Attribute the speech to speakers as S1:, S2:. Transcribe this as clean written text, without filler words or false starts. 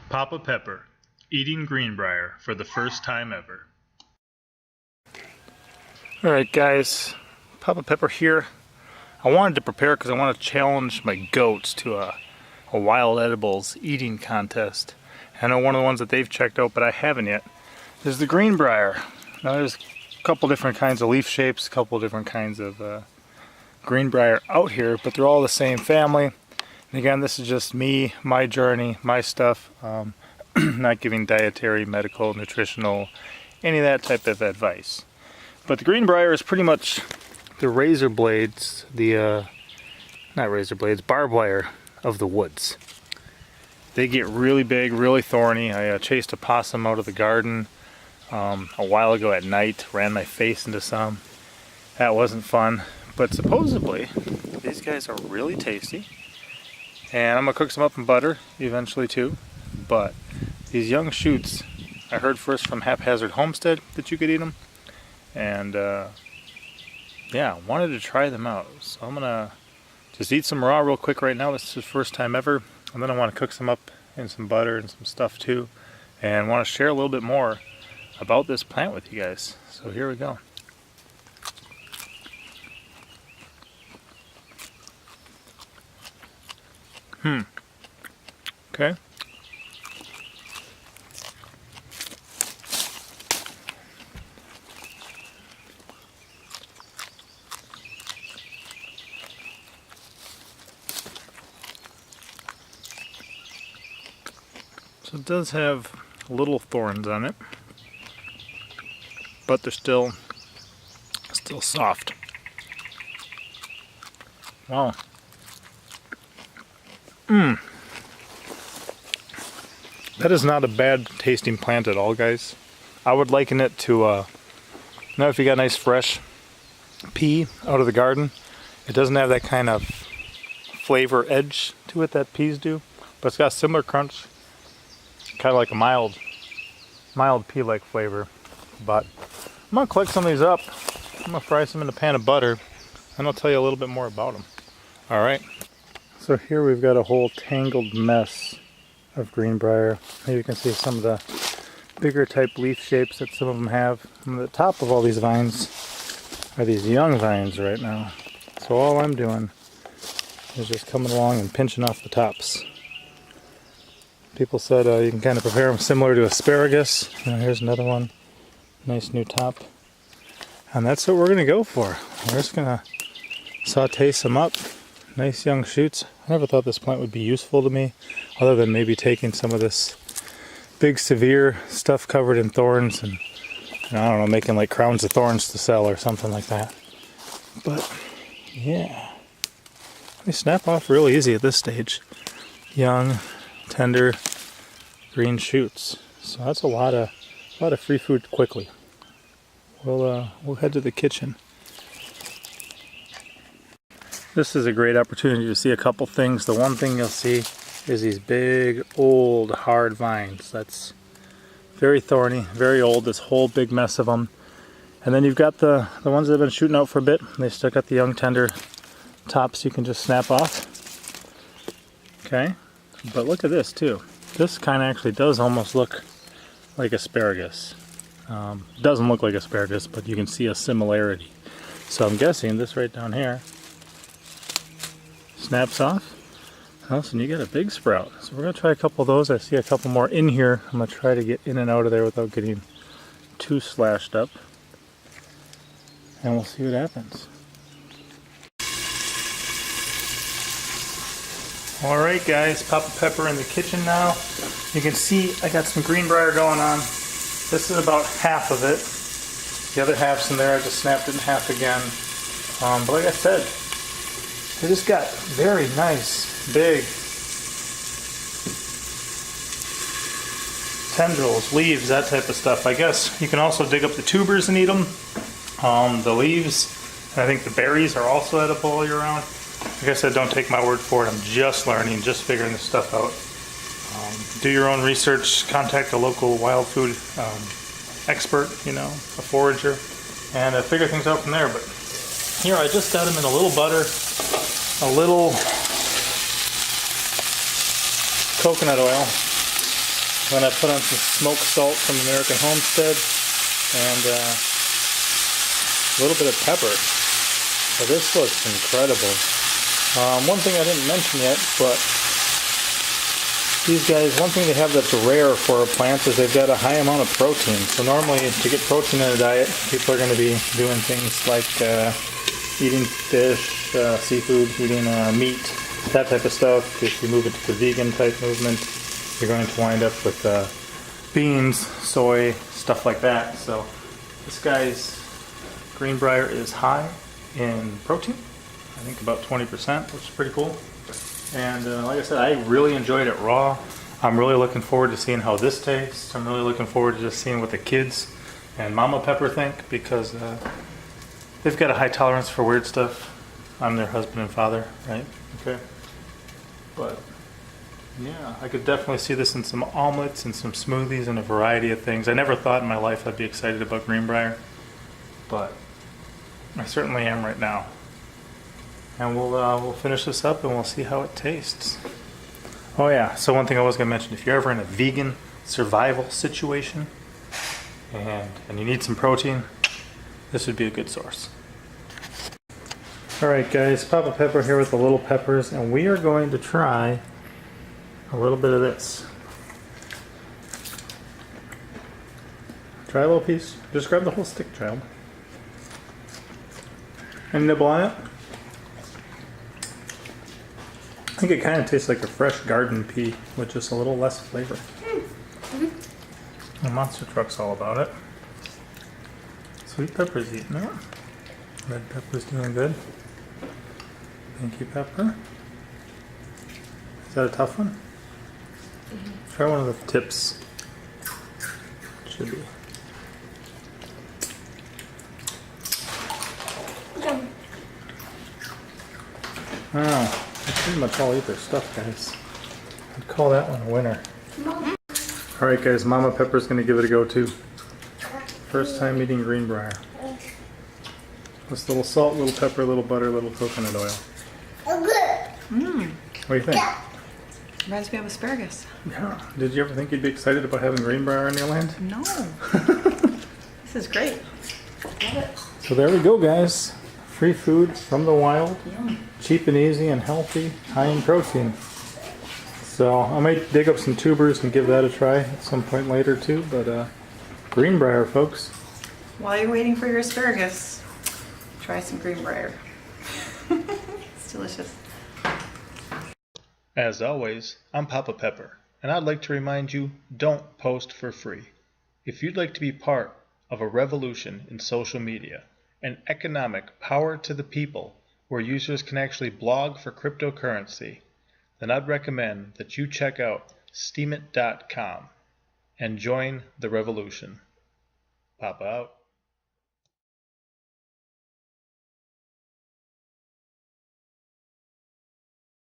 S1: Papa Pepper, eating Greenbrier for the first time ever.
S2: Alright guys, Papa Pepper here. I wanted to prepare because I want to challenge my goats to a wild edibles eating contest. I know one of the ones that they've checked out, but I haven't yet, is the Greenbrier. Now there's a couple different kinds of leaf shapes, a couple different kinds of Greenbrier out here, but they're all the same family. And again, this is just me, my journey, my stuff. Not giving dietary, medical, nutritional, any of that type of advice. But the Greenbrier is pretty much the razor blades, not razor blades, barbed wire of the woods. They get really big, really thorny. I chased a possum out of the garden a while ago at night, ran my face into some. That wasn't fun, but supposedly these guys are really tasty. And I'm gonna cook some up in butter eventually too. But these young shoots, I heard first from Haphazard Homestead that you could eat them. And yeah, wanted to try them out. So I'm gonna just eat some raw real quick right now. This is the first time ever. And then I want to cook some up in some butter and some stuff too. And want to share a little bit more about this plant with you guys. So here we go. Okay. So it does have little thorns on it, but they're still soft. Wow. That is not a bad tasting plant at all, guys. I would liken it to, if you got nice fresh pea out of the garden, it doesn't have that kind of flavor edge to it that peas do, but it's got a similar crunch, kind of like a mild pea-like flavor. But I'm gonna collect some of these up. I'm gonna fry some in a pan of butter, and I'll tell you a little bit more about them. All right. So here we've got a whole tangled mess of Greenbrier. Here you can see some of the bigger type leaf shapes that some of them have. And the top of all these vines are these young vines right now. So all I'm doing is just coming along and pinching off the tops. People said you can kind of prepare them similar to asparagus. Here's another one. Nice new top. And that's what we're going to go for. We're just going to saute some up. Nice young shoots. I never thought this plant would be useful to me, other than maybe taking some of this big severe stuff covered in thorns and I don't know, making like crowns of thorns to sell or something like that. But yeah, they snap off real easy at this stage. Young, tender, green shoots. So that's a lot of free food quickly. We'll head to the kitchen. This is a great opportunity to see a couple things. The one thing you'll see is these big, old, hard vines. That's very thorny, very old, this whole big mess of them. And then you've got the ones that have been shooting out for a bit. They still got the young, tender tops you can just snap off. Okay, but look at this too. This kind of actually does almost look like asparagus. Doesn't look like asparagus, but you can see a similarity. So I'm guessing this right down here snaps off. And you get a big sprout. So we're going to try a couple of those. I see a couple more in here. I'm going to try to get in and out of there without getting too slashed up. And we'll see what happens. Alright guys, Papa Pepper in the kitchen now. You can see I got some Greenbrier going on. This is about half of it. The other half's in there. I just snapped it in half again. But like I said, they just got very nice, big tendrils, leaves, that type of stuff. I guess you can also dig up the tubers and eat them. The leaves, and I think the berries are also edible all year round. Like I said, don't take my word for it. I'm just learning, just figuring this stuff out. Do your own research, contact a local wild food expert, a forager, and figure things out from there. But here, I just got them in a little butter, a little coconut oil, Then I put on some smoked salt from American Homestead and a little bit of pepper. So this was incredible. One thing I didn't mention yet, but these guys, one thing they have that's rare for plants is they've got a high amount of protein. So normally to get protein in a diet, people are going to be doing things like eating fish, seafood, eating meat, that type of stuff. If you move it to the vegan type movement, you're going to wind up with beans, soy, stuff like that. So this guy's Greenbrier is high in protein. I think about 20%, which is pretty cool. And like I said, I really enjoyed it raw. I'm really looking forward to seeing how this tastes. I'm really looking forward to just seeing what the kids and Mama Pepper think, because they've got a high tolerance for weird stuff. I'm their husband and father, right? Okay. But yeah, I could definitely see this in some omelets and some smoothies and a variety of things. I never thought in my life I'd be excited about Greenbrier, but I certainly am right now. And we'll finish this up and we'll see how it tastes. Oh yeah, so one thing I was going to mention, if you're ever in a vegan survival situation and you need some protein, this would be a good source. Alright guys, Papa Pepper here with the little peppers, and we are going to try a little bit of this. Try a little piece. Just grab the whole stick, child. And nibble on it. I think it kind of tastes like a fresh garden pea with just a little less flavor. The monster truck's all about it. Sweet pepper's eating it. Red pepper's doing good. Pinky pepper. Is that a tough one? Try one of the tips. Should be. Oh. They pretty much all eat their stuff, guys. I'd call that one a winner. Alright guys, Mama Pepper's going to give it a go too. First time eating Greenbrier. Just a little salt, little pepper, little butter, little coconut oil.
S3: Mmm.
S2: What do you think?
S3: Reminds me of asparagus.
S2: Yeah. Did you ever think you'd be excited about having Greenbrier in your land?
S3: No. This is great. Love it.
S2: So there we go, guys. Free food from the wild.
S3: Yum.
S2: Cheap and easy and healthy, high in protein. So I might dig up some tubers and give that a try at some point later too, but Greenbrier, folks.
S3: While you're waiting for your asparagus, try some Greenbrier. It's delicious.
S1: As always, I'm Papa Pepper, and I'd like to remind you, don't post for free. If you'd like to be part of a revolution in social media, an economic power to the people where users can actually blog for cryptocurrency, then I'd recommend that you check out steemit.com and join the revolution. Papa out.